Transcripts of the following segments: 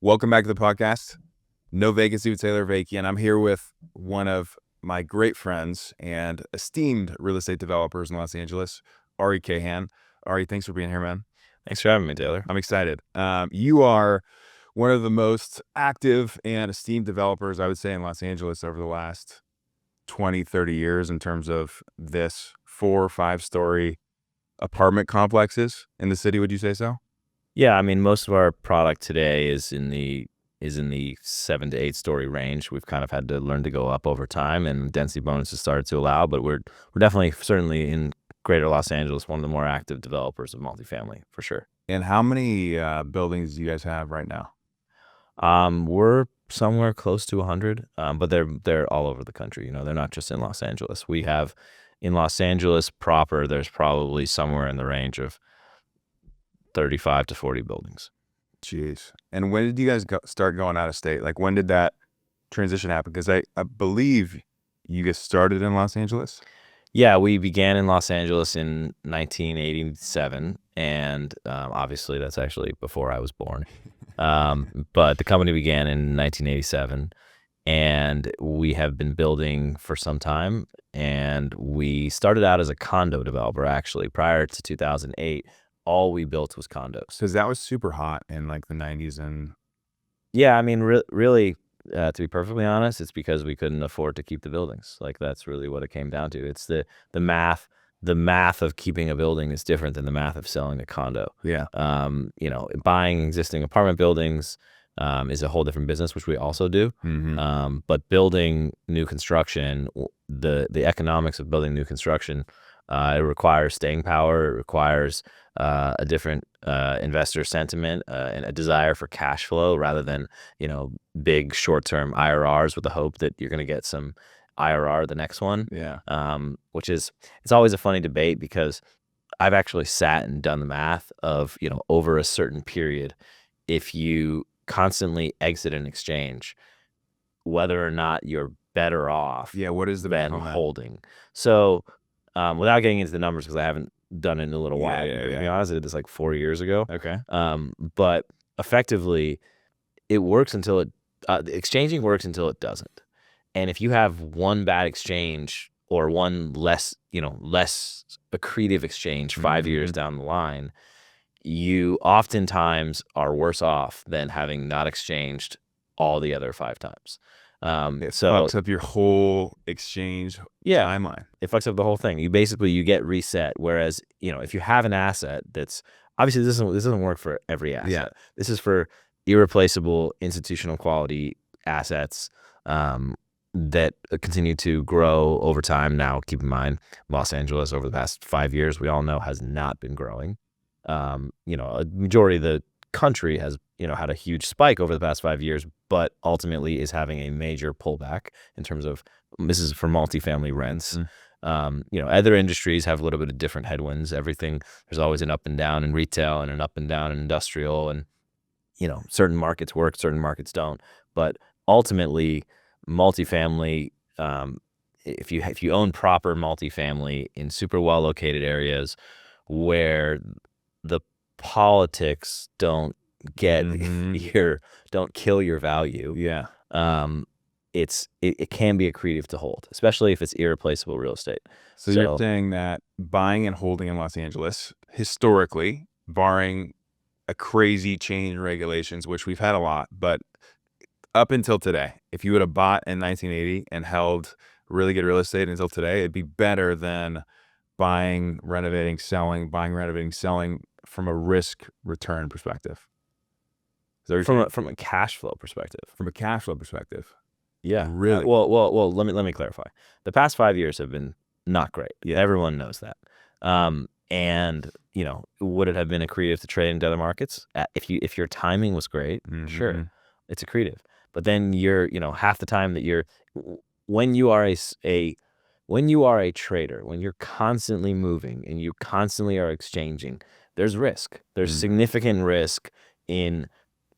Welcome back to the podcast. No Vacancy with Taylor Avakian. I'm here with one of my great friends and esteemed real estate developers in Los Angeles, Ari Kahan. Ari, thanks for being here, man. Thanks for having me, Taylor. I'm excited. You are one of the most active and esteemed developers, I would say, in Los Angeles over the last 20, 30 years in terms of this 4 or 5 story apartment complexes in the city. Would you say so? Yeah, I mean, most of our product today is in the 7 to 8 story range. We've kind of had to learn to go up over time, and density bonuses started to allow. But we're definitely, certainly in Greater Los Angeles, one of the more active developers of multifamily for sure. And how many buildings do you guys have right now? We're somewhere close to 100, but they're all over the country. You know, they're not just in Los Angeles. We have in Los Angeles proper, there's probably somewhere in the range of 35 to 40 buildings. Jeez. And when did you guys start going out of state? Like, when did that transition happen? Because I believe you guys started in Los Angeles. Yeah, we began in Los Angeles in 1987, and obviously that's actually before I was born. But the company began in 1987, and we have been building for some time. And we started out as a condo developer, actually. Prior to 2008, all we built was condos. Because that was super hot in like the 90s. And Yeah, I mean, really, to be perfectly honest, it's because we couldn't afford to keep the buildings. Like, that's really what it came down to. It's the math. The math of keeping a building is different than the math of selling a condo. yeah. You know, buying existing apartment buildings is a whole different business, which we also do. But building new construction, the economics of building new construction, it requires staying power. It requires a different investor sentiment and a desire for cash flow rather than, you know, big short-term IRRs with the hope that you're going to get some IRR the next one. Yeah. Which is, it's always a funny debate because I've actually sat and done the math of, you know, over a certain period, if you constantly exit an exchange, whether or not you're better off Yeah. What is the than math on that? holding. So without getting into the numbers, because I haven't done it in a little while, Yeah. to be honest, I did this like 4 years ago. Okay. But effectively, it works until exchanging works until it doesn't. And if you have one bad exchange or one less accretive exchange 5 years down the line, you oftentimes are worse off than having not exchanged all the other 5 times. It So fucks up your whole exchange timeline. it fucks up the whole thing. You get reset. Whereas, you know, if you have an asset that's obviously this doesn't work for every asset. Yeah. This is for irreplaceable institutional quality assets that continue to grow over time. Now, keep in mind, Los Angeles over the past 5 years, we all know, has not been growing. You know, a majority of the country has, you know, had a huge spike over the past 5 years, but ultimately is having a major pullback in terms of, this is for multifamily rents. You know, other industries have a little bit of different headwinds. There's always an up and down in retail and an up and down in industrial, and, you know, certain markets work, certain markets don't. But ultimately, multifamily, if you own proper multifamily in super well located areas where the politics don't get don't kill your value. Yeah. It can be accretive to hold, especially if it's irreplaceable real estate. So you're saying that buying and holding in Los Angeles, historically, barring a crazy change in regulations, which we've had a lot, but up until today, if you would have bought in 1980 and held really good real estate until today, it'd be better than buying, renovating, selling from a risk return perspective. From a cash flow perspective. From a cash flow perspective. Yeah. Really? Well, let me clarify. The past 5 years have been not great. Yeah. Everyone knows that. And, you know, would it have been accretive to trade into other markets? If your timing was great, sure, it's accretive. But then you're, you know, half the time that when you are a trader, when you're constantly moving and you constantly are exchanging, there's risk. There's significant risk in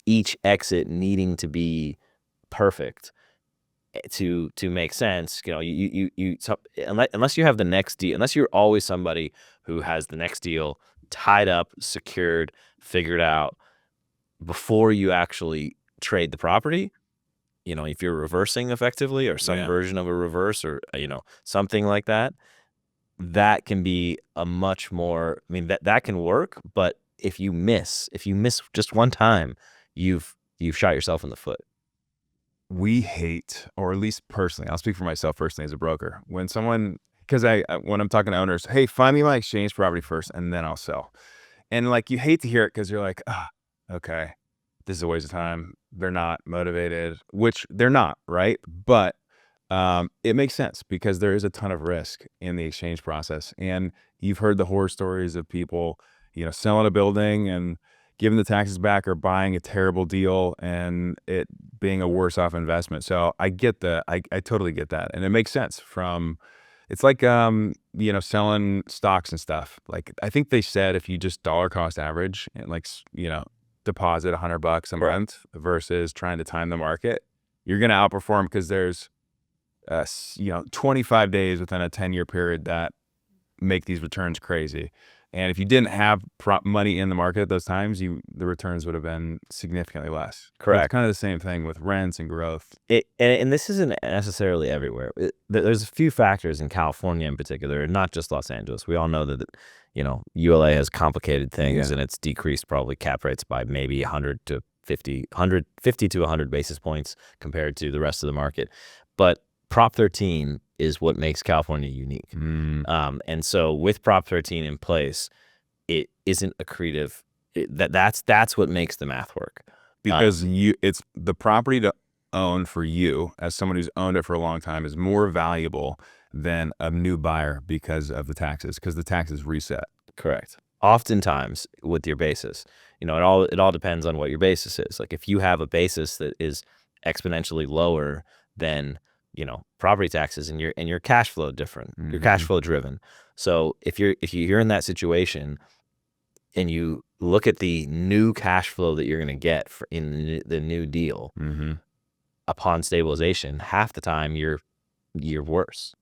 each exit needing to be perfect to make sense. You know, unless you have the next deal, unless you're always somebody who has the next deal tied up, secured, figured out before you actually trade the property, if you're reversing effectively or some Yeah. version of a reverse or, something like that, that can be a much more, I mean, that can work, but if you miss just one time, you've shot yourself in the foot. We hate, or at least personally, I'll speak for myself personally as a broker, when someone, because when I'm talking to owners, hey, find me my exchange property first and then I'll sell. And like, you hate to hear it because you're like, okay, this is a waste of time. They're not motivated, which they're not, right? But it makes sense because there is a ton of risk in the exchange process. And you've heard the horror stories of people, selling a building and giving the taxes back or buying a terrible deal and it being a worse off investment. So I get that. I totally get that. And it makes sense it's like, selling stocks and stuff. Like, I think they said if you just dollar cost average and deposit $100 a month versus trying to time the market, you're going to outperform because there's 25 days within a 10-year period that make these returns crazy. And if you didn't have money in the market at those times, the returns would have been significantly less. Correct. It's kind of the same thing with rents and growth. And this isn't necessarily everywhere. There's a few factors in California in particular, not just Los Angeles. We all know that, ULA has complicated things, and it's decreased probably cap rates by maybe 50 to 100 basis points compared to the rest of the market. But Prop 13 is what makes California unique. And so with Prop 13 in place, it isn't accretive. That's what makes the math work. Because it's the property to own for you as someone who's owned it for a long time is more valuable than a new buyer because of the taxes, because the taxes reset. Correct. Oftentimes with your basis, it all depends on what your basis is. Like if you have a basis that is exponentially lower than property taxes and your cash flow different, your cash flow driven. So if you're in that situation and you look at the new cash flow that you're going to get in the new deal upon stabilization, half the time you're worse.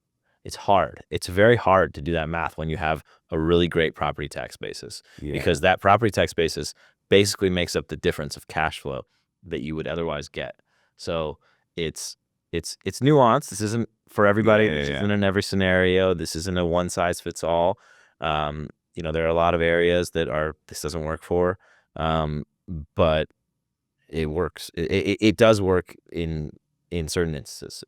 It's hard. It's very hard to do that math when you have a really great property tax basis, because that property tax basis basically makes up the difference of cash flow that you would otherwise get. So it's nuanced. This isn't for everybody. This isn't in every scenario. This isn't a one size fits all. There are a lot of areas that this doesn't work for, but it works. It does work in certain instances.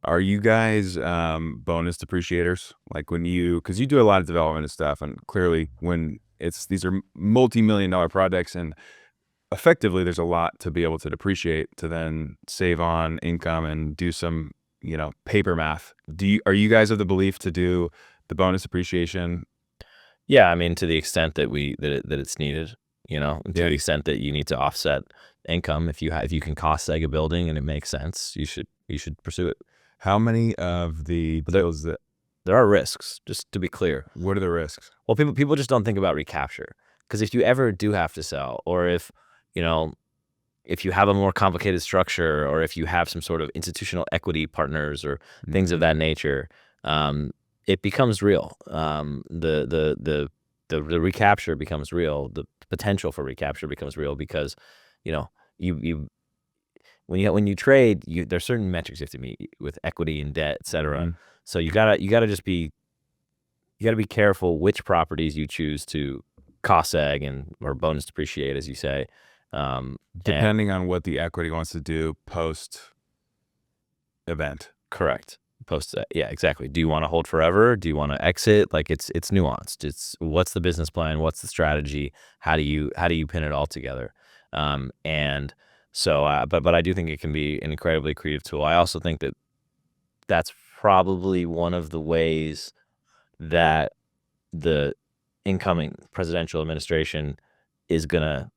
Are you guys bonus depreciators? Like because you do a lot of development and stuff, and clearly when these are multi-million-dollar projects, and effectively there's a lot to be able to depreciate to then save on income and do some paper math. Are you guys of the belief to do the bonus depreciation? Yeah, I mean, to the extent that it's needed, and to the extent that you need to offset income, if you can cost seg a building and it makes sense, you should pursue it. How many of the deals that there are risks, just to be clear? What are the risks? Well, people just don't think about recapture, because if you ever do have to sell, or if you have a more complicated structure, or if you have some sort of institutional equity partners or things of that nature, it becomes real. The recapture becomes real. The potential for recapture becomes real because, when you trade, there's certain metrics you have to meet with equity and debt, et cetera. So you gotta be careful which properties you choose to cost seg or bonus depreciate, as you say. Depending on what the equity wants to do post event. Correct. Yeah, exactly. Do you want to hold forever? Do you want to exit? Like it's nuanced. It's what's the business plan? What's the strategy? How do you pin it all together? And so, but I do think it can be an incredibly creative tool. I also think that that's probably one of the ways that the incoming presidential administration is going to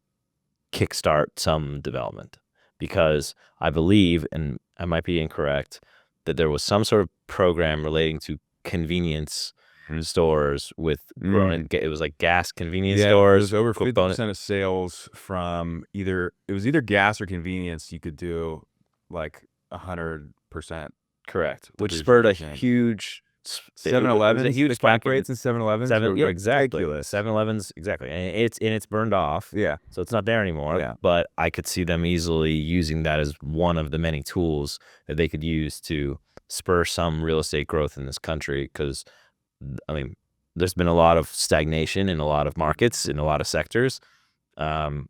kickstart some development, because I believe, and I might be incorrect, that there was some sort of program relating to convenience stores with growing. It was like gas convenience stores. It was over 50% of sales from either gas or convenience. You could do like 100%. Correct, which spurred a huge It was a 7-Elevens, huge the spike cap rates in 7-Elevens are yeah, exactly. ridiculous. 7-Elevens, exactly. And it's burned off. Yeah. So it's not there anymore. Yeah. But I could see them easily using that as one of the many tools that they could use to spur some real estate growth in this country. Because, I mean, there's been a lot of stagnation in a lot of markets, in a lot of sectors. And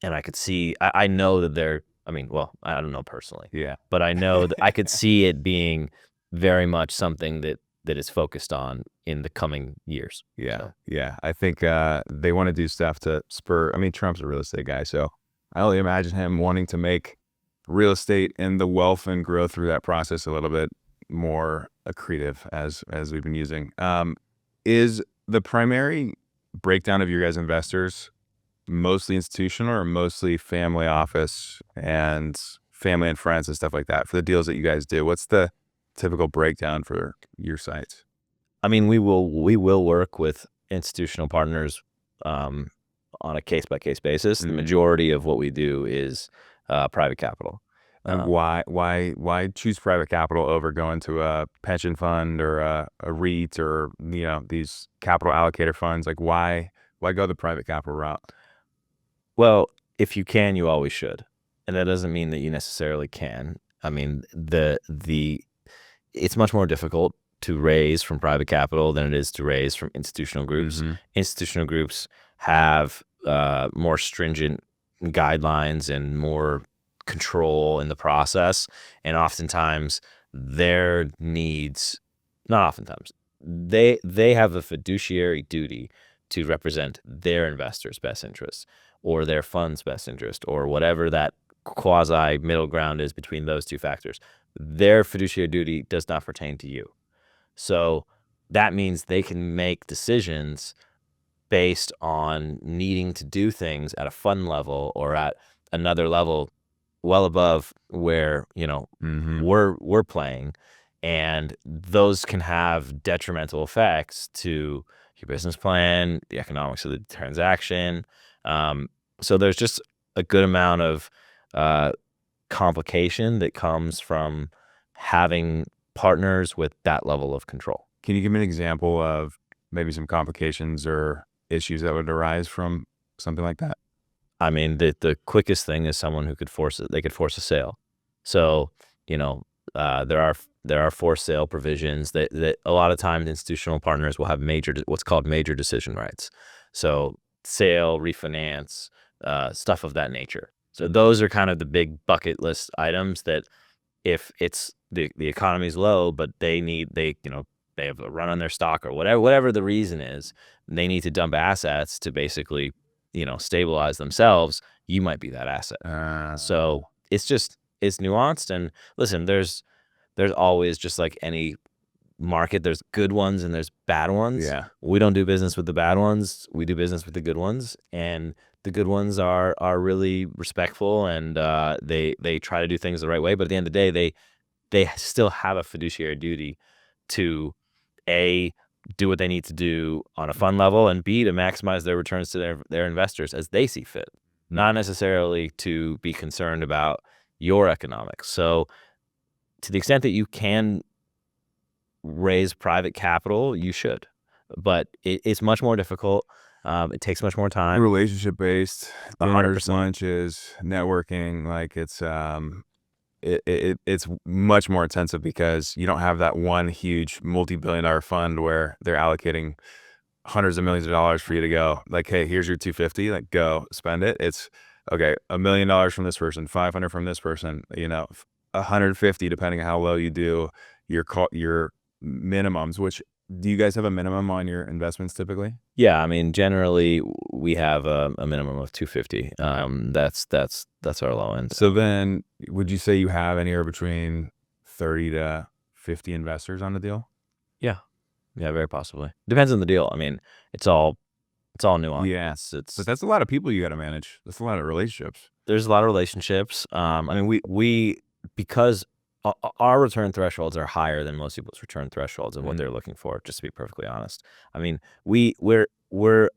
I could see, I know that they're, I mean, well, I don't know personally. Yeah. But I know that I could see it being very much something that is focused on in the coming years. Yeah. So. Yeah. I think they want to do stuff to spur. I mean, Trump's a real estate guy, so I only imagine him wanting to make real estate and the wealth and growth through that process a little bit more accretive as we've been using. Is the primary breakdown of your guys' investors mostly institutional or mostly family office and family and friends and stuff like that for the deals that you guys do? What's the typical breakdown for your sites? I mean, we will work with institutional partners on a case-by-case basis. The majority of what we do is private capital. And why choose private capital over going to a pension fund or a REIT or these capital allocator funds? Like why go the private capital route? Well, if you can, you always should, and that doesn't mean that you necessarily can. I mean, it's much more difficult to raise from private capital than it is to raise from institutional groups. Institutional groups have more stringent guidelines and more control in the process, and oftentimes their needs, not oftentimes, they have a fiduciary duty to represent their investors' best interests or their fund's best interest or whatever that quasi middle ground is between those two factors. Their fiduciary duty does not pertain to you. So that means they can make decisions based on needing to do things at a fund level or at another level well above where, we're playing. And those can have detrimental effects to your business plan, the economics of the transaction. So there's just a good amount of complication that comes from having partners with that level of control. Can you give me an example of maybe some complications or issues that would arise from something like that? I mean, the quickest thing is someone who could force a sale. So, there are forced sale provisions that a lot of times institutional partners will have what's called major decision rights. So sale, refinance, stuff of that nature. So those are kind of the big bucket list items that if it's the economy's low, but they have a run on their stock or whatever the reason is, they need to dump assets to basically, stabilize themselves. You might be that asset. So it's nuanced. And listen, there's always, just like any market, there's good ones and there's bad ones. Yeah. We don't do business with the bad ones. We do business with the good ones. And the good ones are really respectful and they try to do things the right way. But at the end of the day, they still have a fiduciary duty to A, do what they need to do on a fund level, and B, to maximize their returns to their investors as they see fit, not necessarily to be concerned about your economics. So to the extent that you can raise private capital, you should, but it's much more difficult. It takes much more time. Relationship based, 100%. lunches, networking, like it's much more intensive because you don't have that one huge multi-billion-dollar fund where they're allocating hundreds of millions of dollars for you to go like, hey, here's your 250, like go spend it. It's okay, $1 million from this person, 500 from this person, 150 depending on how low you do your minimums. Which, do you guys have a minimum on your investments typically? Yeah, I mean, generally we have a minimum of 250. That's our low end. So then, would you say you have anywhere between 30 to 50 investors on the deal? Yeah, very possibly. Depends on the deal. I mean, it's all nuanced. Yeah, but that's a lot of people you got to manage. That's a lot of relationships. There's a lot of relationships. I mean, we because our return thresholds are higher than most people's return thresholds of what they're looking for, just to be perfectly honest. I mean, we're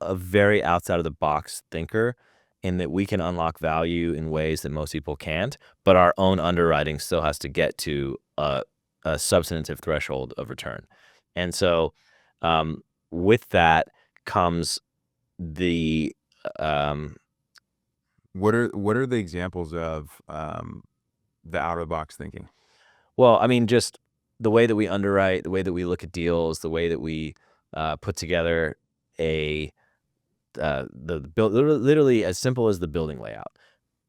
a very outside of the box thinker in that we can unlock value in ways that most people can't, but our own underwriting still has to get to a substantive threshold of return. And so with that comes the um, What are the examples of the out of the box thinking? well, I mean, just the way that we underwrite, the way that we look at deals, the way that we put together a the build, literally as simple as the building layout.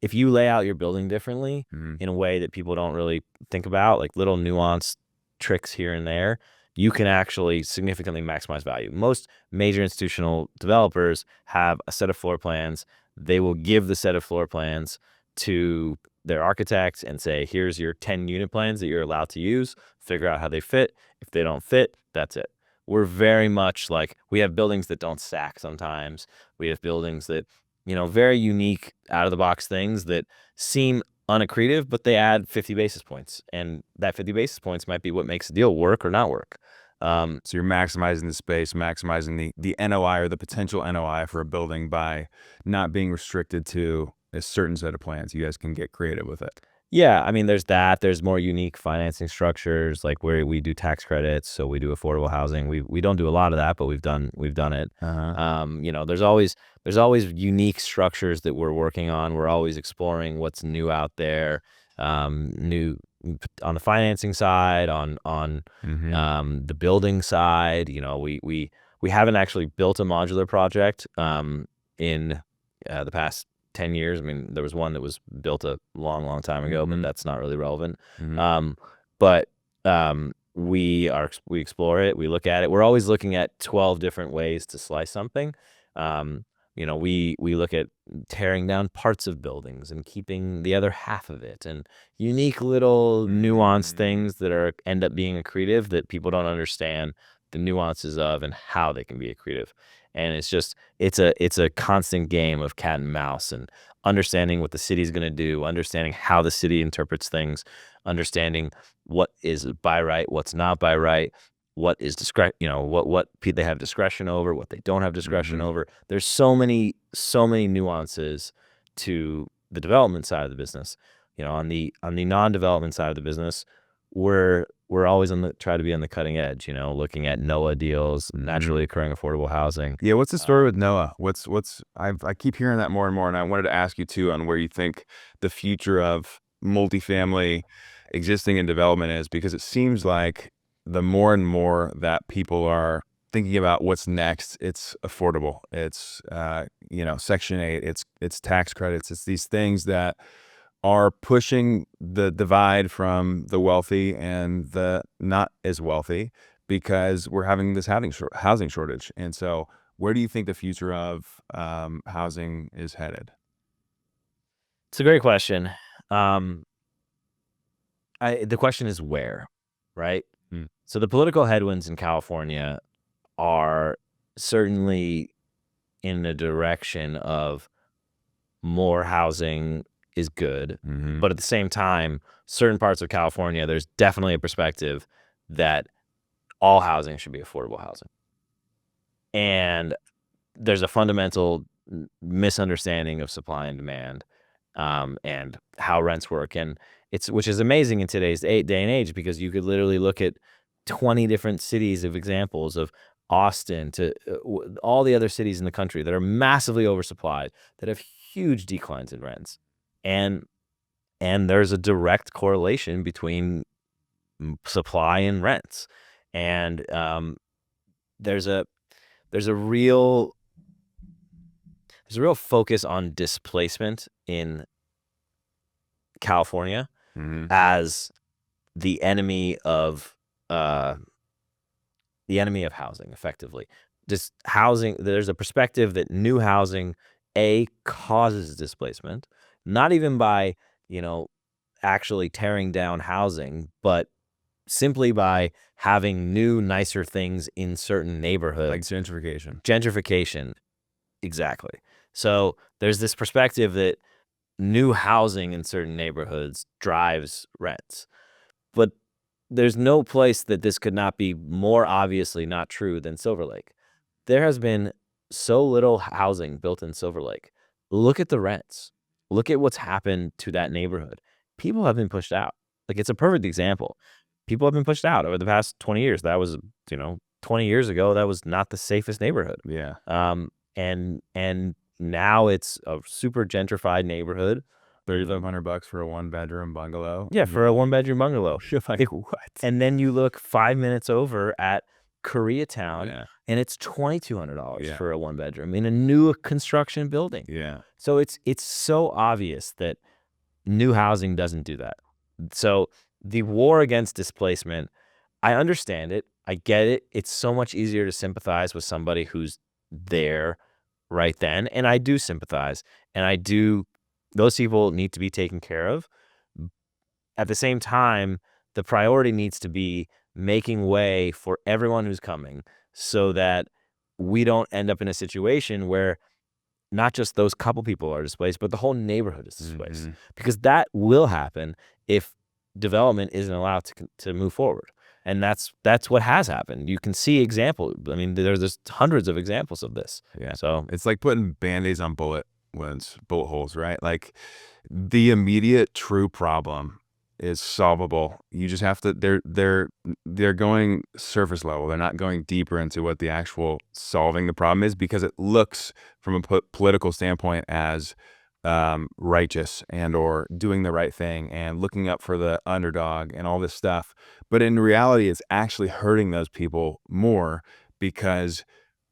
If you lay out your building differently Mhm. in a way that people don't really think about, like little nuanced tricks here and there, you can actually significantly maximize value. Most major institutional developers have a set of floor plans. They will give the set of floor plans to their architects and say, here's your 10 unit plans that you're allowed to use. Figure out how they fit. If they don't fit, that's it. We're very much like, we have buildings that don't stack sometimes. We have buildings that, very unique out of the box things that seem unaccretive, but they add 50 basis points. And that 50 basis points might be what makes a deal work or not work. So you're maximizing the space, maximizing the NOI or the potential NOI for a building by not being restricted to a certain set of plans. You guys can get creative with it. Yeah, I mean, there's that. There's more unique financing structures, like where we do tax credits, so we do affordable housing. We don't do a lot of that, but we've done it. Uh-huh. There's always unique structures that we're working on. We're always exploring what's new out there, new on the financing side, on Mhm. the building side. We haven't actually built a modular project in the past 10 years. I mean, there was one that was built a long, long time ago, but Mhm. that's not really relevant. Mhm. But we explore it, we look at it. We're always looking at 12 different ways to slice something. We look at tearing down parts of buildings and keeping the other half of it, and unique little nuanced Mm. things that end up being accretive that people don't understand the nuances of and how they can be accretive. And it's a constant game of cat and mouse, and understanding what the city's going to do, understanding how the city interprets things, understanding what is by right, what's not by right, what is they have discretion over, what they don't have discretion Mhm. over. There's so many nuances to the development side of the business. On the non-development side of the business, we're always try to be on the cutting edge, looking at NOAA deals, Mhm. naturally occurring affordable housing. Yeah, what's the story Um, with Noah? I keep hearing that more and more, and I wanted to ask you too on where you think the future of multifamily existing in development is, because it seems like the more and more that people are thinking about what's next, it's affordable. It's Section 8, it's tax credits, it's these things that are pushing the divide from the wealthy and the not as wealthy, because we're having this housing shortage. And so, where do you think the future of housing is headed? it's a great question. Um, the question is where, right? Mm. So the political headwinds in California are certainly in the direction of more housing is good. Hmm. But at the same time, certain parts of California, there's definitely a perspective that all housing should be affordable housing. And there's a fundamental misunderstanding of supply and demand, and how rents work. And which is amazing in today's day and age, because you could literally look at 20 different cities of examples of Austin to all the other cities in the country that are massively oversupplied, that have huge declines in rents. And there's a direct correlation between supply and rents. And there's a there's a real there's a real focus on displacement in California Hmm. as the enemy of uh, housing, effectively. Just housing, there's a perspective that new housing causes displacement, not even by, you know, actually tearing down housing, but simply by having new, nicer things in certain Like neighborhoods. gentrification. Gentrification, exactly. So there's this perspective that new housing in certain neighborhoods drives rents. But there's no place that this could not be more obviously not true than Silver Lake. There has been so little housing built in Silver Lake. Look at the rents. Look at what's happened to that neighborhood. People have been pushed out. Like, it's a perfect example. people have been pushed out over the past 20 years. That was, 20 years ago, that was not the safest neighborhood. Yeah. And now it's a super gentrified neighborhood. $3,500 for a 1-bedroom bungalow. Yeah, for a 1-bedroom bungalow. You're like, what? And then you look 5 minutes over at Koreatown, Yeah. and it's $2,200 Yeah. for a 1-bedroom in a new construction building. Yeah. So it's so obvious that new housing doesn't do that. So the war against displacement, I understand it. I get it. It's so much easier to sympathize with somebody who's there right then. And I do sympathize. And those people need to be taken care of. At the same time, the priority needs to be making way for everyone who's coming so that we don't end up in a situation where not just those couple people are displaced, but the whole neighborhood is displaced. Mhm. Because that will happen if development isn't allowed to move forward. And that's what has happened. You can see examples. I mean, there's hundreds of examples of this. Yeah. So It's like putting Band-Aids on bullet holes, right? Like the immediate true problem is solvable. You just have to, they're going surface level. They're not going deeper into what the actual solving the problem is, because it looks from a political standpoint as righteous and or doing the right thing and looking up for the underdog and all this stuff. But in reality, it's actually hurting those people more, because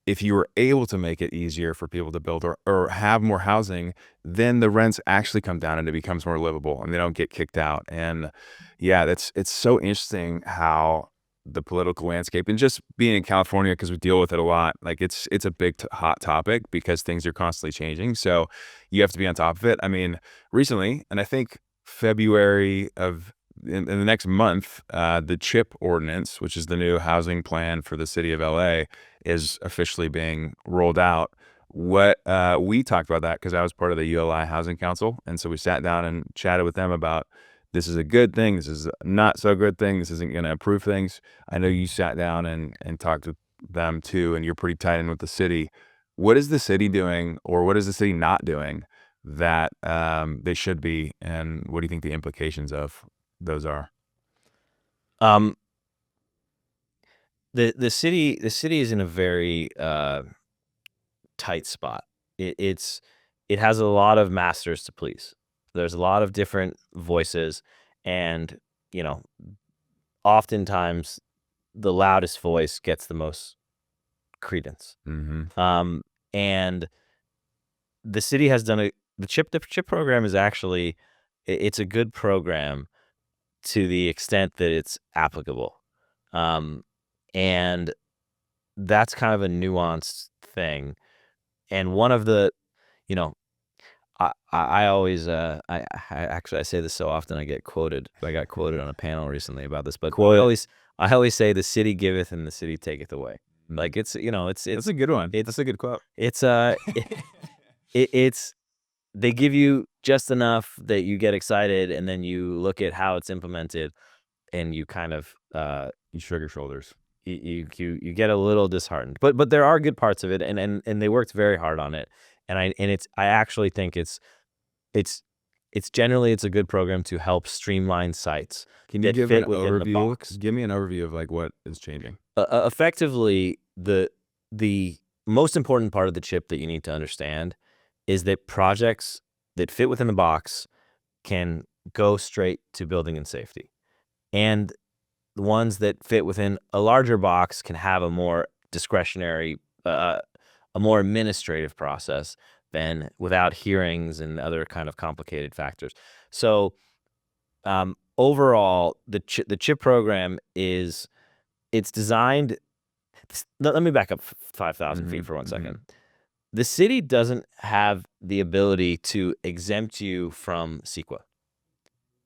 if you were able to make it easier for people to build or have more housing, then the rents actually come down and it becomes more livable and they don't get kicked out. And yeah, it's so interesting how the political landscape, and just being in California, because we deal with it a lot, like it's a big hot topic because things are constantly changing. So you have to be on top of it. I mean, recently, and I think February of in the next month, the CHIP ordinance, which is the new housing plan for the city of LA, is officially being rolled out. We talked about that because I was part of the ULI Housing Council, and so we sat down and chatted with them about, this is a good thing, this is not so good thing, this isn't going to improve things. I know you sat down and talked with them too, and you're pretty tied in with the city. What is the city doing, or what is the city not doing that they should be, and what do you think the implications of those are? um, the city is in a very tight spot. It has a lot of masters to please. There's a lot of different voices, and oftentimes the loudest voice gets the most credence. Mm-hmm. And the city has done the chip program is actually, it's a good program to the extent that it's applicable. And that's kind of a nuanced thing. And one of the, you know, I always I actually, I say this so often, I got quoted on a panel recently about this, but I always say, the city giveth and the city taketh away. Like it's That's a good one. That's a good quote. it's it's they give you just enough that you get excited, and then you look at how it's implemented and you kind of You shrug your shoulders. you get a little disheartened. But there are good parts of it, and they worked very hard on it. And I actually think it's generally, it's a good program to help streamline sites. Can you that give fit an within the overview? box. Give me an overview of like what is changing. Effectively, the most important part of the chip that you need to understand is that projects that fit within the box can go straight to building and safety, and the ones that fit within a larger box can have a more discretionary, a more administrative process than without hearings and other kind of complicated factors. So overall, the chip program it's designed. Let me back up 5,000 feet for 1 second. The city doesn't have the ability to exempt you from CEQA.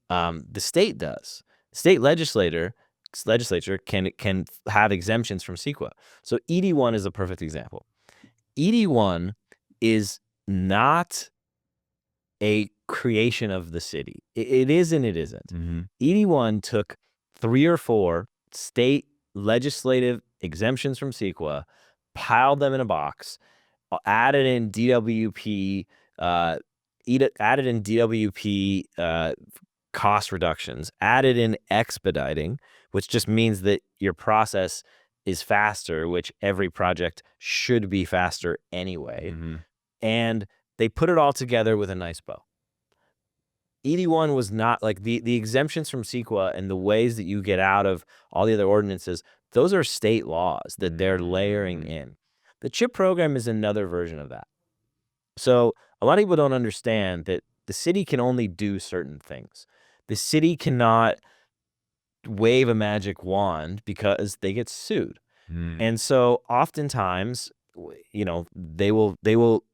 The state does. State legislature can have exemptions from CEQA. So ED1 is a perfect example. ED1 is not a creation of the city. It is and it isn't. ED1 took 3 or 4 state legislative exemptions from CEQA, piled them in a box, added in DWP cost reductions, added in expediting, which just means that your process is faster, which every project should be faster anyway. And they put it all together with a nice bow. ED1 was not like the exemptions from CEQA and the ways that you get out of all the other ordinances. Those are state laws that they're layering in. The CHIP program is another version of that. So a lot of people don't understand that the city can only do certain things. The city cannot wave a magic wand because they get sued. And so oftentimes, they will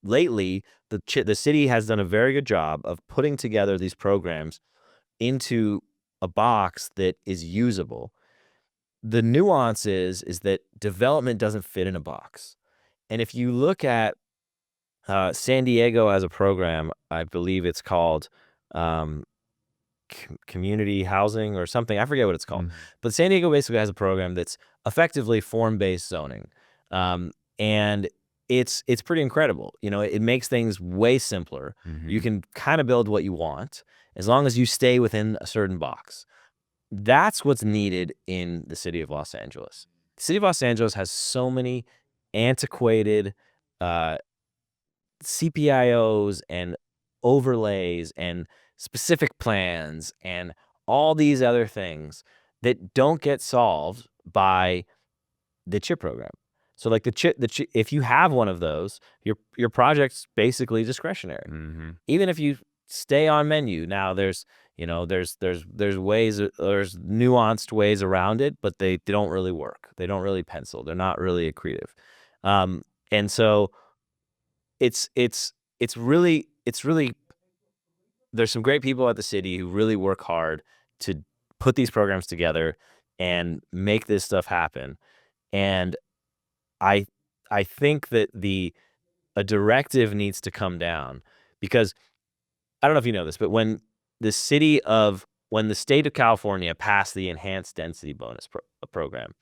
lately, the city has done a very good job of putting together these programs into a box that is usable. The nuance is that development doesn't fit in a box. And if you look at San Diego as a program, I believe it's called community housing or something. I forget what it's called. But San Diego basically has a program that's effectively form-based zoning. And it's pretty incredible. It makes things way simpler. You can kind of build what you want as long as you stay within a certain box. That's what's needed in the city of Los Angeles. The city of Los Angeles has so many antiquated CPIOs and overlays and specific plans and all these other things that don't get solved by the CHIP program. So like the CHIP, if you have one of those, your project's basically discretionary. Even if you stay on menu. Now there's ways, there's nuanced ways around it, but they don't really work. They don't really pencil. They're not really accretive. And so it's really there's some great people at the city who really work hard to put these programs together and make this stuff happen. And I think that a directive needs to come down, because I don't know if you know this, but when the state of California passed the enhanced density bonus program,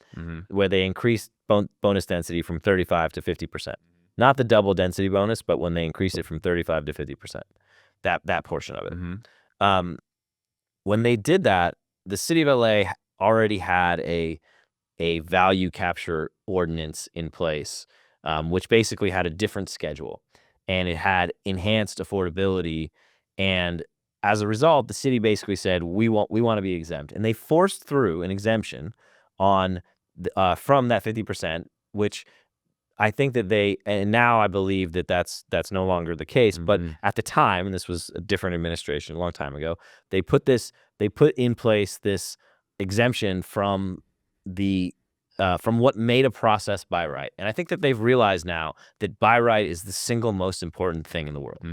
where they increased bonus density from 35 to 50%, not the double density bonus, but when they increased it from 35 to 50%, that portion of it. When they did that, the city of LA already had a value capture ordinance in place, which basically had a different schedule, and it had enhanced affordability. And as a result, the city basically said, we want to be exempt, and they forced through an exemption on from that 50%, which I think that and now I believe that that's no longer the case. But at the time, and this was a different administration a long time ago, they put in place this exemption from what made a process by right. And I think that they've realized now that by right is the single most important thing in the world.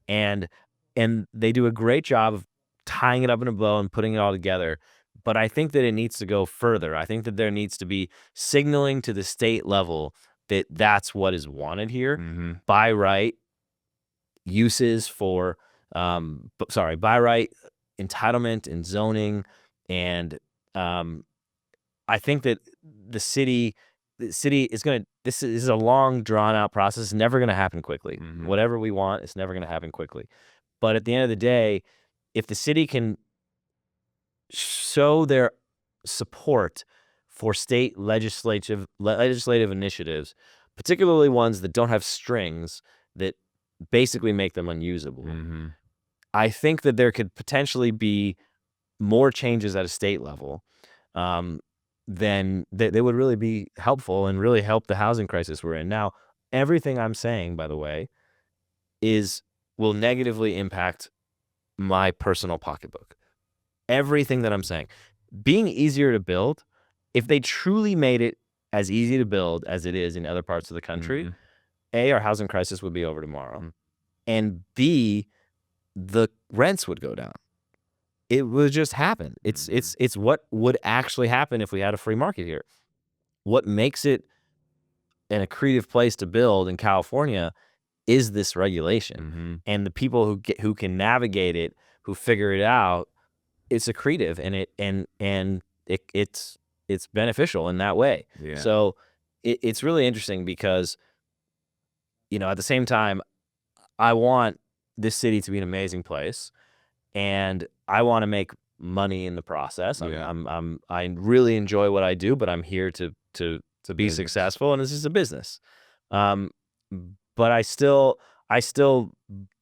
And they do a great job of tying it up in a bow and putting it all together. But I think that it needs to go further. I think that there needs to be signaling to the state level that that's what is wanted here. By right uses for, by right entitlement and zoning. And I think that the city is going to, this is a long drawn out process. It's never going to happen quickly. Whatever we want, it's never going to happen quickly. But at the end of the day, if the city can show their support for state legislative initiatives, particularly ones that don't have strings that basically make them unusable, I think that there could potentially be more changes at a state level then they would really be helpful and really help the housing crisis we're in. Now, everything I'm saying, by the way, will negatively impact my personal pocketbook. Everything that I'm saying. Being easier to build, if they truly made it as easy to build as it is in other parts of the country, A, our housing crisis would be over tomorrow, and B, the rents would go down. It would just happen. It's what would actually happen if we had a free market here. What makes it an accretive place to build in California is this regulation, and the people who can navigate it, who figure it out, it's accretive, and it's beneficial in that way. Yeah. So it's really interesting because, at the same time, I want this city to be an amazing place. and I want to make money in the process. Yeah. I really enjoy what I do, but I'm here to It's a be business. successful, and this is a business. Um, but I still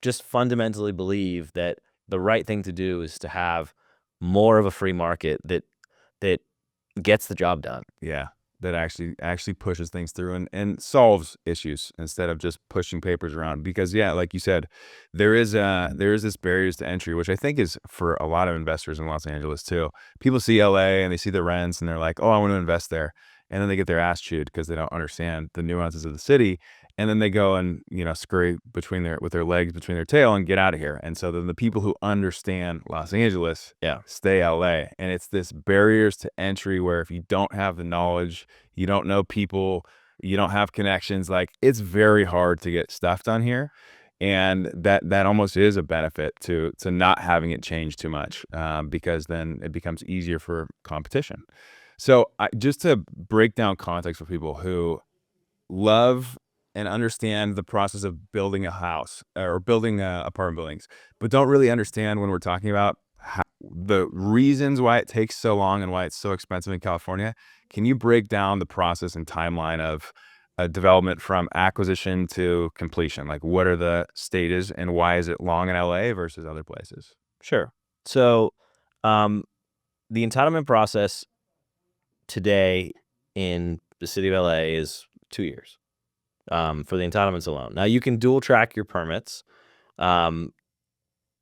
just fundamentally believe that the right thing to do is to have more of a free market that gets the job done. Yeah. That actually pushes things through and solves issues instead of just pushing papers around. Because yeah, like you said, there is this barriers to entry, which I think is for a lot of investors in Los Angeles too. People see LA and they see the rents and they're like, oh, I want to invest there. And then they get their ass chewed because they don't understand the nuances of the city. And then they go and, scurry with their legs between their tail and get out of here. And so then the people who understand Los Angeles Yeah. stay LA. And it's this barriers to entry where if you don't have the knowledge, you don't know people, you don't have connections, like it's very hard to get stuff done here. And that almost is a benefit to not having it change too much, because then it becomes easier for competition. So just to break down context for people who love and understand the process of building a house or building apartment buildings, but don't really understand when we're talking about the reasons why it takes so long and why it's so expensive in California. Can you break down the process and timeline of a development from acquisition to completion? Like, what are the stages and why is it long in LA versus other places? Sure. So, um, the entitlement process today in the city of LA is 2 years, for the entitlements alone. Now you can dual track your permits. Um,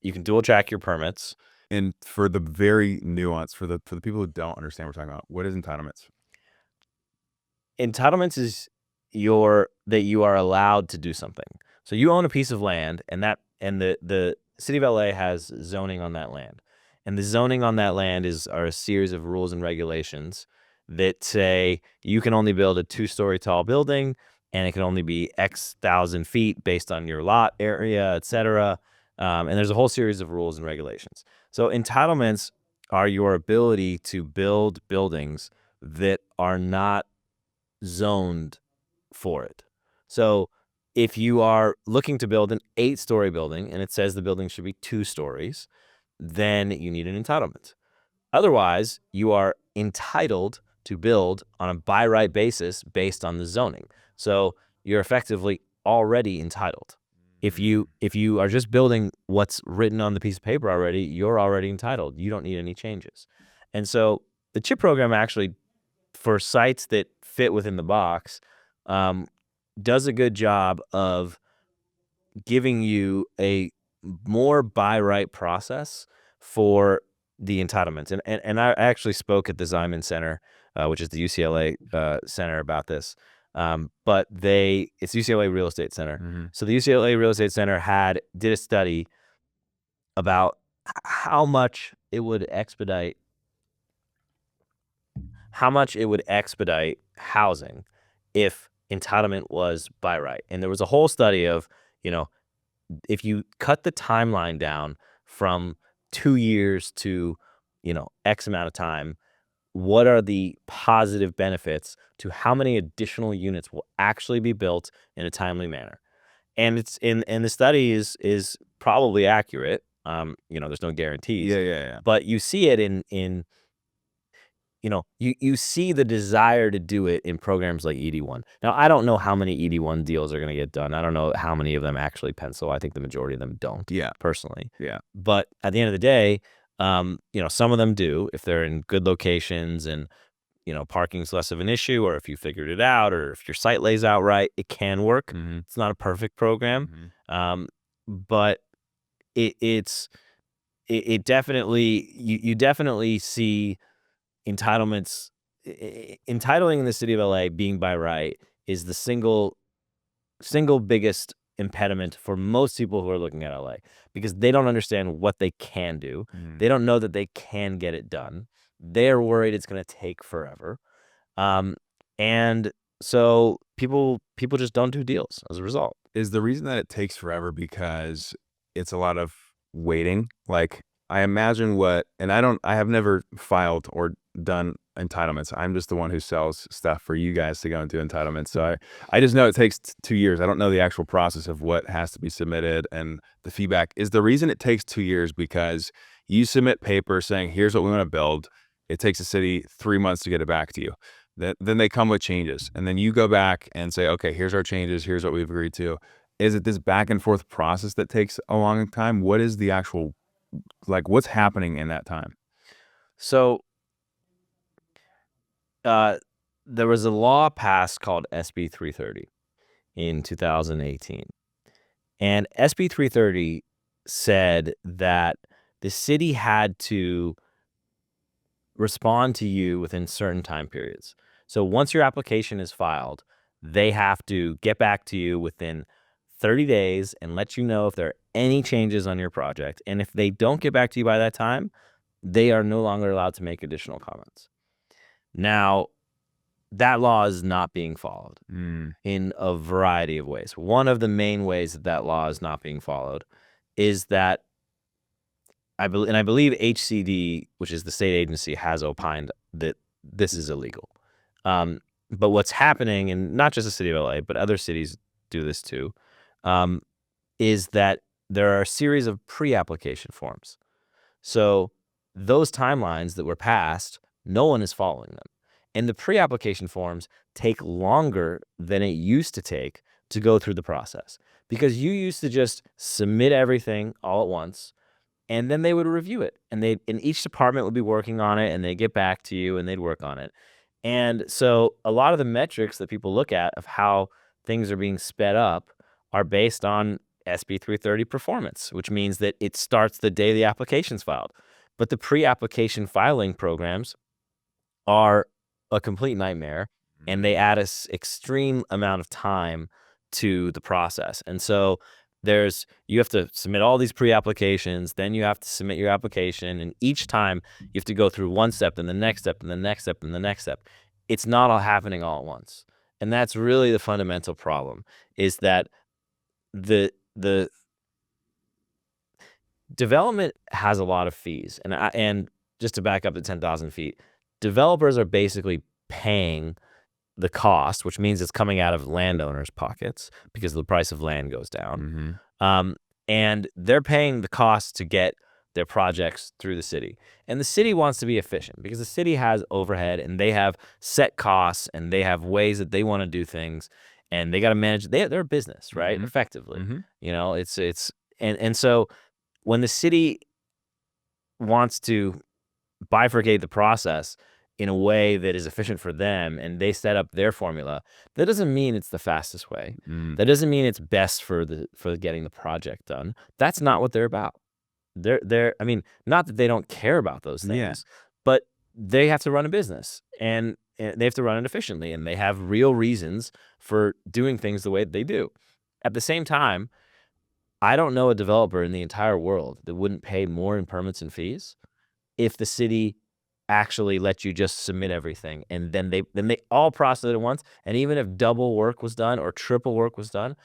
you can dual track your permits. And for the very nuance, for the people who don't understand what we're talking about, what is entitlements? Entitlements is that you are allowed to do something. So you own a piece of land, and the city of LA has zoning on that land, and the zoning on that land are a series of rules and regulations that say you can only build a 2-story tall building, and it can only be X thousand feet based on your lot area, etc. And there's a whole series of rules and regulations. So entitlements are your ability to build buildings that are not zoned for it. So if you are looking to build an 8-story building and it says the building should be 2 stories, then you need an entitlement. Otherwise, you are entitled to build on a by right basis based on the zoning. So you're effectively already entitled. If you are just building what's written on the piece of paper already, you're already entitled. You don't need any changes. And so the CHIP program actually, for sites that fit within the box, um, does a good job of giving you a more by right process for the entitlements. And I actually spoke at the Ziman Center, which is the UCLA center, about this. But it's UCLA Real Estate Center. Mhm. So the UCLA Real Estate Center did a study about how much it would expedite housing if entitlement was by right. And there was a whole study of, you know, if you cut the timeline down from 2 years to, X amount of time, what are the positive benefits to how many additional units will actually be built in a timely manner? And the study is probably accurate. There's no guarantees, Yeah, yeah, yeah. but you see it in you see the desire to do it in programs like ED1. Now, I don't know how many ED1 deals are going to get done. I don't know how many of them actually pencil. I think the majority of them don't, Yeah, personally. yeah. But at the end of the day, some of them do if they're in good locations and, parking's less of an issue, or if you figured it out, or if your site lays out right, it can work. Mhm, It's not a perfect program, mhm. but it's it definitely you definitely see entitlements. Entitling in the city of LA being by right is the single biggest impediment for most people who are looking at LA, because they don't understand what they can do. Mhm. They don't know that they can get it done. They're worried it's going to take forever. Um, and so people just don't do deals as a result. Is the reason that it takes forever because it's a lot of waiting? Like, I imagine I have never filed or done entitlements. I'm just the one who sells stuff for you guys to go and do entitlements. So I just know it takes 2 years. I don't know the actual process of what has to be submitted and the feedback. Is the reason it takes 2 years because you submit paper saying, here's what we want to build. It takes the city 3 months to get it back to you. Then they come with changes. And then you go back and say, okay, here's our changes. Here's what we've agreed to. Is it this back and forth process that takes a long time? What is the actual, like, what's happening in that time? So there was a law passed called SB 330 in 2018. And SB 330 said that the city had to respond to you within certain time periods. So once your application is filed, they have to get back to you within 30 days and let you know if there are any changes on your project. And if they don't get back to you by that time, they are no longer allowed to make additional comments. Now, that law is not being followed in a variety of ways. One of the main ways that that law is not being followed is that I believe HCD, which is the state agency, has opined that this is illegal. But what's happening, and not just the city of LA, but other cities do this too, is that there are a series of pre-application forms. So those timelines that were passed, no one is following them. And the pre-application forms take longer than it used to take to go through the process, because you used to just submit everything all at once, and then they would review it, and each department would be working on it, and they'd get back to you, and they'd work on it. And so a lot of the metrics that people look at of how things are being sped up are based on SB 330 performance, which means that it starts the day the application's filed. But the pre-application filing programs are a complete nightmare, and they add an extreme amount of time to the process. And so you have to submit all these pre-applications, then you have to submit your application, and each time you have to go through one step, and the next step, and the next step, and the next step. It's not all happening all at once. And that's really the fundamental problem, is that the development has a lot of fees. And just to back up to 10,000 feet, developers are basically paying the cost, which means it's coming out of landowners' pockets because the price of land goes down. And they're paying the cost to get their projects through the city. And the city wants to be efficient because the city has overhead, and they have set costs, and they have ways that they want to do things, and they got to manage. They're a business, right? Effectively, you know, and so when the city wants to bifurcate the process in a way that is efficient for them, and they set up their formula, that doesn't mean it's the fastest way. That doesn't mean it's best for getting the project done. That's not what they're about. I mean, not that they don't care about those things, but they have to run a business, and they have to run it efficiently, and they have real reasons for doing things the way that they do. At the same time, I don't know a developer in the entire world that wouldn't pay more in permits and fees if the city actually let you just submit everything, and then they all process it at once. And even if double work was done or triple work was done,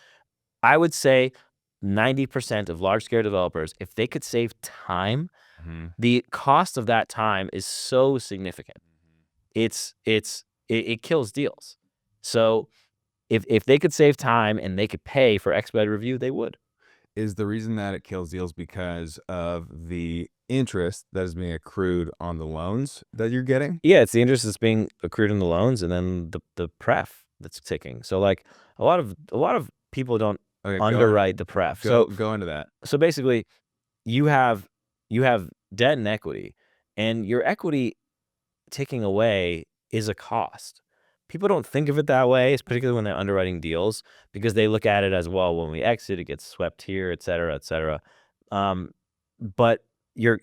I would say 90% of large-scale developers, if they could save time, the cost of that time is so significant. It kills deals. So if they could save time and they could pay for expedited review, they would. Is the reason that it kills deals because of the interest that is being accrued on the loans that you're getting? Yeah, it's the interest that's being accrued in the loans, and then the pref that's ticking. So like a lot of people don't underwrite the pref. Go into that. So basically, you have debt and equity, and your equity ticking away is a cost. People don't think of it that way, particularly when they're underwriting deals, because they look at it as, well, when we exit, it gets swept here, et cetera, et cetera. But your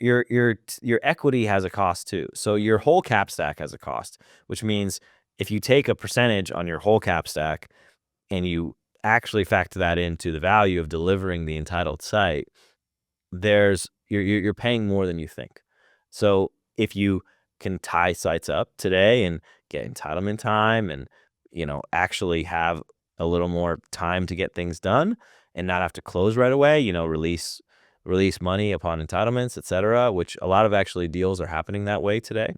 equity has a cost too. So your whole cap stack has a cost, which means if you take a percentage on your whole cap stack and you actually factor that into the value of delivering the entitled site, you're paying more than you think. So if you can tie sites up today and get entitlement time, and actually have a little more time to get things done and not have to close right away, release release money upon entitlements, et cetera, which a lot of actually deals are happening that way today.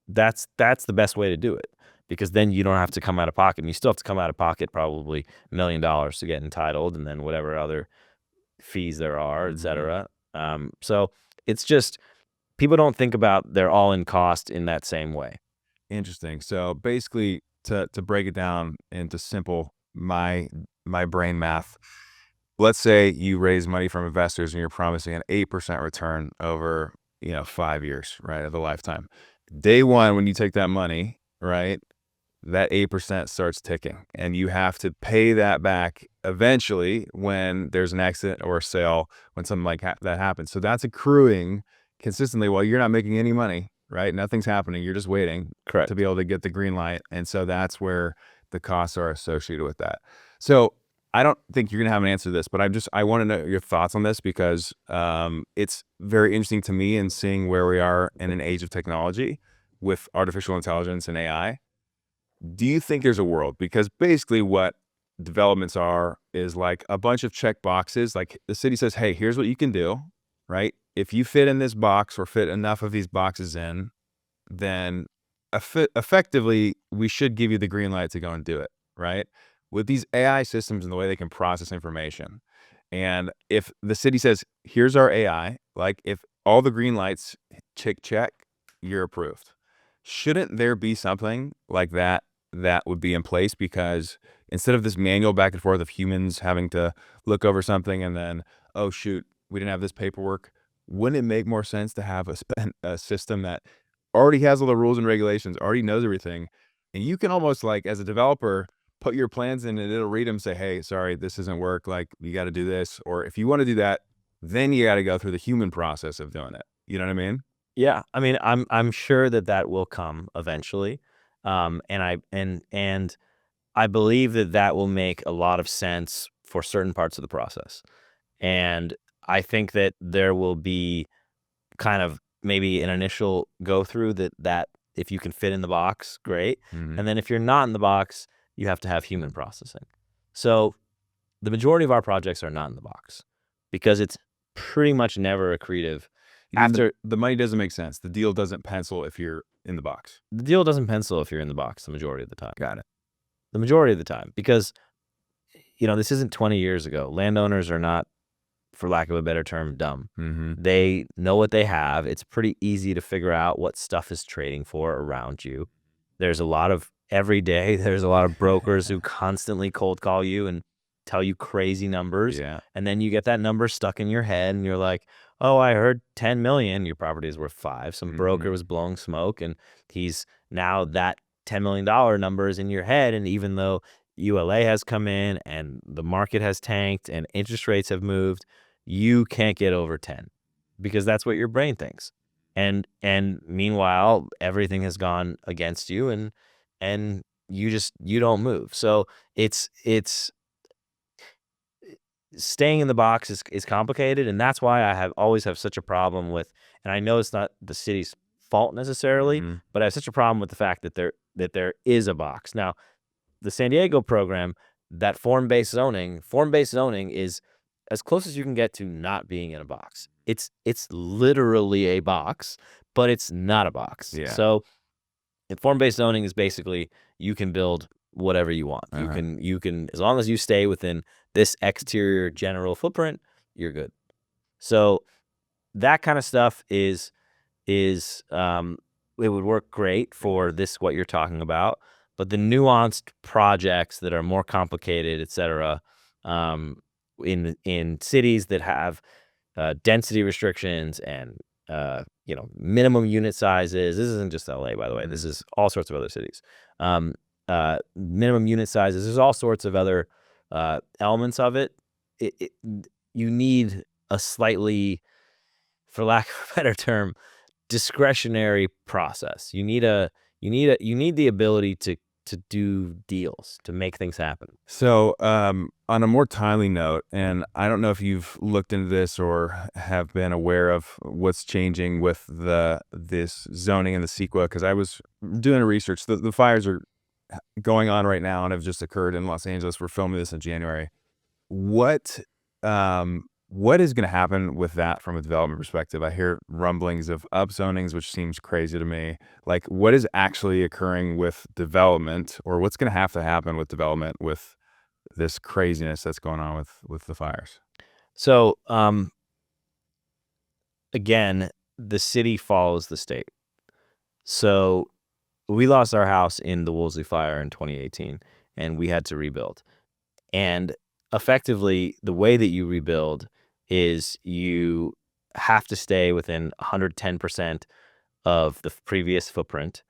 That's the best way to do it, because then you don't have to come out of pocket. And you still have to come out of pocket probably $1 million to get entitled, and then whatever other fees there are, et cetera. So it's just, people don't think about their all-in cost in that same way. Interesting. So basically, to break it down into simple my brain math, let's say you raise money from investors and you're promising an 8% return over 5 years, right, of a lifetime. Day one, when you take that money, right, that 8% starts ticking, and you have to pay that back eventually when there's an accident or a sale, when something like that happens. So that's accruing consistently while you're not making any money, right? Nothing's happening. You're just waiting Correct. to be able to get the green light. And so that's where the costs are associated with that. So I don't think you're going to have an answer to this, but I want to know your thoughts on this, because it's very interesting to me in seeing where we are in an age of technology with artificial intelligence and AI. Do you think there's a world? Because basically what developments are is like a bunch of check boxes. Like the city says, hey, here's what you can do, right? If you fit in this box or fit enough of these boxes in, then effectively we should give you the green light to go and do it, right? With these AI systems and the way they can process information. And if the city says, here's our AI, like if all the green lights check, you're approved. Shouldn't there be something like that would be in place? Because instead of this manual back and forth of humans having to look over something and then, oh shoot, we didn't have this paperwork, wouldn't it make more sense to have a system that already has all the rules and regulations, already knows everything, and you can almost, like, as a developer, put your plans in and it'll read them, say, hey, sorry, this doesn't work, like you got to do this, or if you want to do that, then you got to go through the human process of doing it. You know what I mean? Yeah, I mean, I'm sure that will come eventually, and I believe that will make a lot of sense for certain parts of the process, and I think that there will be kind of maybe an initial go through that if you can fit in the box, great, and then if you're not in the box, you have to have human processing. So the majority of our projects are not in the box because it's pretty much never accretive. After the money doesn't make sense. The deal doesn't pencil if you're in the box. the deal doesn't pencil if you're in the box the majority of the time. Got it. The majority of the time, because this isn't 20 years ago. Landowners are not, for lack of a better term, dumb. They know what they have. It's pretty easy to figure out what stuff is trading for around you. There's a lot of brokers who constantly cold call you and tell you crazy numbers. Yeah. And then you get that number stuck in your head and you're like, oh, I heard 10 million. Your property is worth 5. Some broker was blowing smoke, and he's now that $10 million number is in your head. And even though ULA has come in and the market has tanked and interest rates have moved, you can't get over 10 because that's what your brain thinks. And meanwhile, everything has gone against you, and you don't move. So it's staying in the box is complicated, and that's why I always have such a problem with, and I know it's not the city's fault necessarily, but I have such a problem with the fact that there is a box. Now, the San Diego program, that form-based zoning is as close as you can get to not being in a box. It's literally a box, but it's not a box. Yeah. So, form-based zoning is basically you can build whatever you want. You can, as long as you stay within this exterior general footprint, you're good. So that kind of stuff is it would work great for what you're talking about. But the nuanced projects that are more complicated, et cetera, in cities that have density restrictions and minimum unit sizes. This isn't just LA, by the way. This is all sorts of other cities. Minimum unit sizes. There's all sorts of other elements of it. You need a slightly, for lack of a better term, discretionary process. You need the ability to do deals, to make things happen. So on a more timely note, and I don't know if you've looked into this or have been aware of what's changing with this zoning and the CEQA, because I was doing research. The fires are going on right now and have just occurred in Los Angeles. We're filming this in January. What What is going to happen with that from a development perspective? I hear rumblings of upzonings, which seems crazy to me. Like, what is actually occurring with development, or what's going to have to happen with development with this craziness that's going on with the fires? So, again, the city follows the state. So we lost our house in the Woolsey fire in 2018, and we had to rebuild. And effectively, the way that you rebuild is you have to stay within 110% of the previous footprint,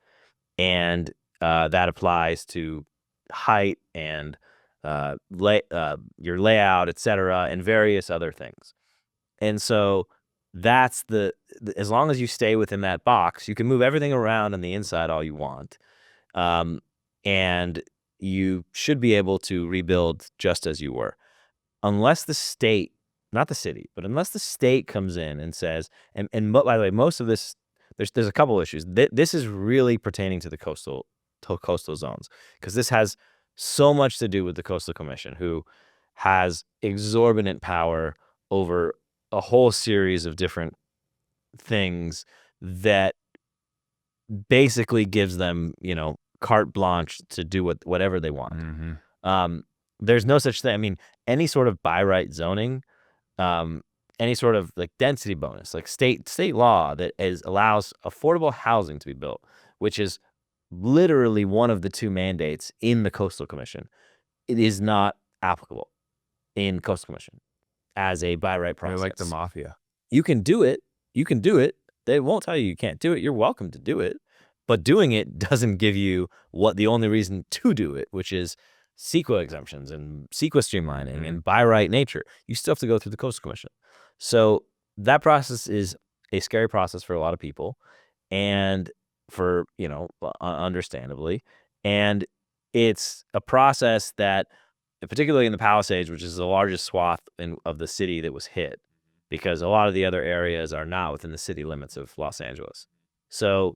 and that applies to height and your layout, etc., and various other things. And so that's as long as you stay within that box, you can move everything around on the inside all you want. Um, and you should be able to rebuild just as you were. Unless the state, not the city, but unless the state comes in and says, by the way, most of this, there's a couple issues. This is really pertaining to the coastal zones, because this has so much to do with the Coastal Commission, who has exorbitant power over a whole series of different things that basically gives them, carte blanche to do whatever they want. Mm-hmm. There's no such thing. I mean, any sort of by right zoning, um, any sort of like density bonus, like state law that allows affordable housing to be built, which is literally one of the two mandates in the Coastal Commission. It is not applicable in Coastal Commission as a by right They're process. like the mafia. You can do it. You can do it. They won't tell you can't do it. You're welcome to do it. But doing it doesn't give you what the only reason to do it, which is CEQA exemptions and CEQA streamlining and by right nature. You still have to go through the Coastal Commission. So that process is a scary process for a lot of people, and for, understandably. And it's a process that, particularly in the Palisades, which is the largest swath of the city that was hit, because a lot of the other areas are not within the city limits of Los Angeles. So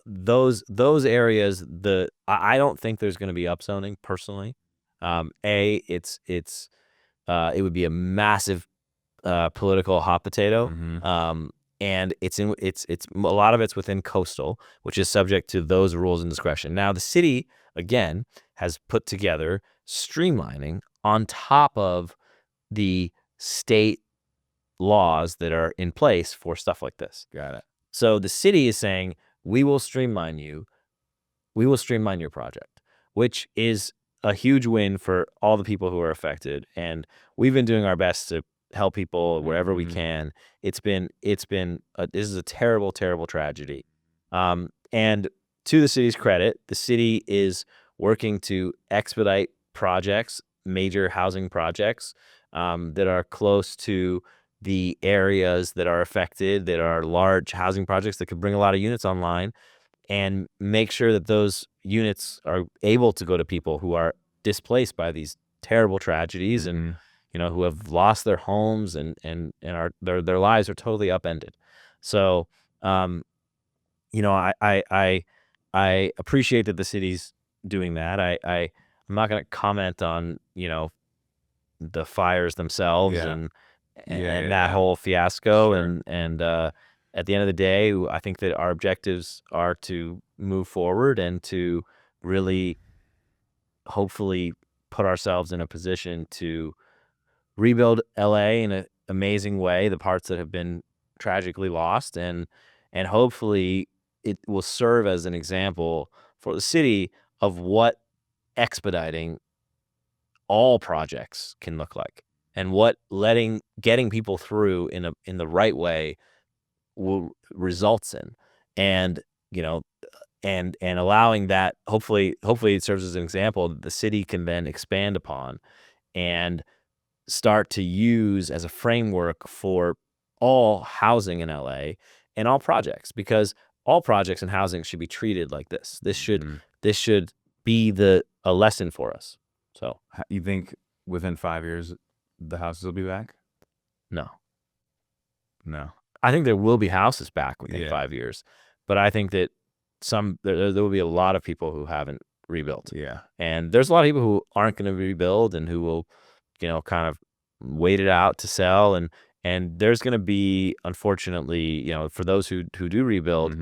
those areas, I don't think there's going to be upzoning personally. It would be a massive political hot potato. Mm-hmm. And it's a lot of it's within coastal, which is subject to those rules and discretion. Now, the city, again, has put together streamlining on top of the state laws that are in place for stuff like this. Got it. So the city is saying, we will streamline you. We will streamline your project, which is a huge win for all the people who are affected. And we've been doing our best to help people wherever we can. This is a terrible, terrible tragedy. And to the city's credit, the city is working to expedite projects, major housing projects, that are close to the areas that are affected, that are large housing projects that could bring a lot of units online, and make sure that those units are able to go to people who are displaced by these terrible tragedies, and who have lost their homes, and their lives are totally upended. So, I appreciate that the city's doing that. I'm not going to comment on the fires themselves and that whole fiasco. Sure. And at the end of the day, I think that our objectives are to move forward and to really, hopefully, put ourselves in a position to rebuild LA in an amazing way, the parts that have been tragically lost, and hopefully it will serve as an example for the city of what expediting all projects can look like, and what getting people through in the right way results in. And and allowing that, hopefully it serves as an example that the city can then expand upon and start to use as a framework for all housing in LA and all projects, because all projects in housing should be treated like this. This should be a lesson for us. So, You think within 5 years the houses will be back? no. No. I think there will be houses back within 5 years, but I think that there will be a lot of people who haven't rebuilt. Yeah. And there's a lot of people who aren't going to rebuild and who will, kind of wait it out to sell, and there's going to be, unfortunately, for those who do rebuild,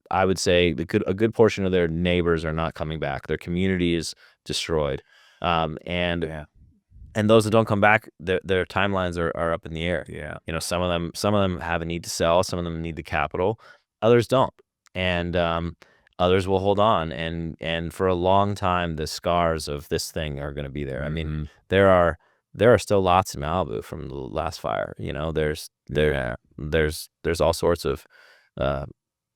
I would say a good portion of their neighbors are not coming back. Their community is destroyed, and Yeah. and those that don't come back, their timelines are up in the air. Yeah. Some of them have a need to sell, some of them need the capital, others don't, and others will hold on, and for a long time, the scars of this thing are going to be there. I mean, there are still lots in Malibu from the last fire. There's all sorts of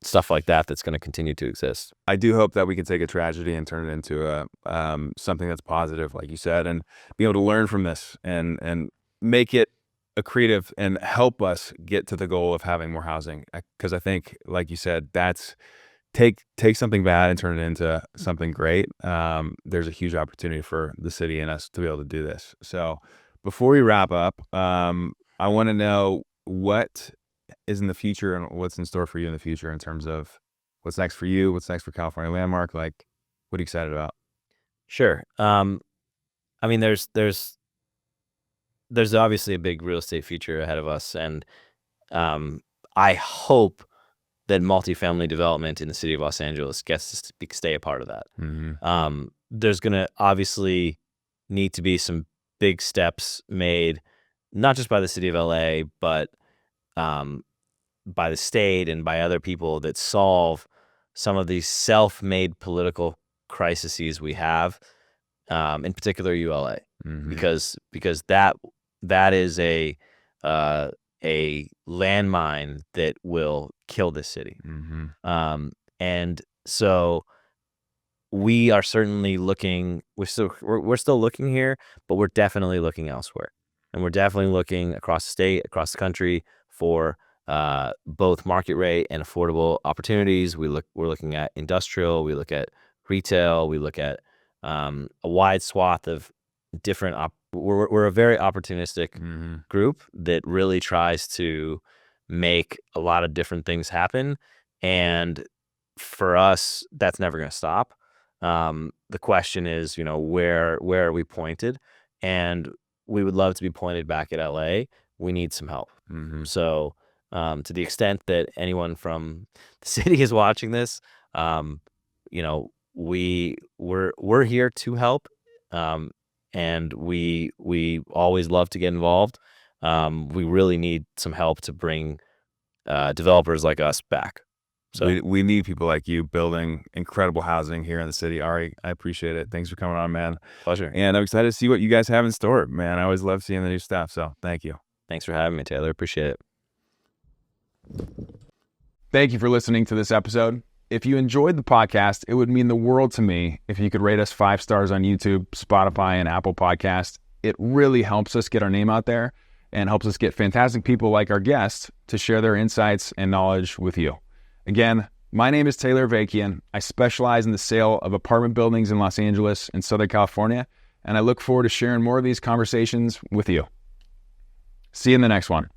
stuff like that that's going to continue to exist. I do hope that we can take a tragedy and turn it into something that's positive, like you said, and be able to learn from this and make it a creative and help us get to the goal of having more housing. Because I think, like you said, that's take something bad and turn it into something great. There's a huge opportunity for the city and us to be able to do this. So before we wrap up, I want to know what is in the future and what's in store for you in the future in terms of what's next for you, what's next for California Landmark. Like, what are you excited about? Sure. I mean, there's obviously a big real estate future ahead of us, and I hope that multifamily development in the city of Los Angeles gets to stay a part of that. There's going to obviously need to be some big steps made, not just by the city of LA, but by the state and by other people that solve some of these self-made political crises we have, in particular ULA, because that is a landmine that will kill this city. And so we are certainly looking. We're still looking here, but we're definitely looking elsewhere, and we're definitely looking across the state, across the country for both market rate and affordable opportunities. We're looking at industrial. We look at retail. We look at a wide swath of different. We're a very opportunistic group that really tries to make a lot of different things happen, and for us, that's never going to stop. The question is, where are we pointed? And we would love to be pointed back at LA. We need some help. So, to the extent that anyone from the city is watching this, we're here to help, and we always love to get involved. We really need some help to bring developers like us back. So we need people like you building incredible housing here in the city. Ari, I appreciate it. Thanks for coming on, man. Pleasure. And I'm excited to see what you guys have in store, man. I always love seeing the new stuff. So thank you. Thanks for having me, Taylor. Appreciate it. Thank you for listening to this episode. If you enjoyed the podcast, it would mean the world to me if you could rate us 5 stars on YouTube, Spotify, and Apple Podcasts. It really helps us get our name out there and helps us get fantastic people like our guests to share their insights and knowledge with you. Again, my name is Taylor Avakian. I specialize in the sale of apartment buildings in Los Angeles and Southern California, and I look forward to sharing more of these conversations with you. See you in the next one.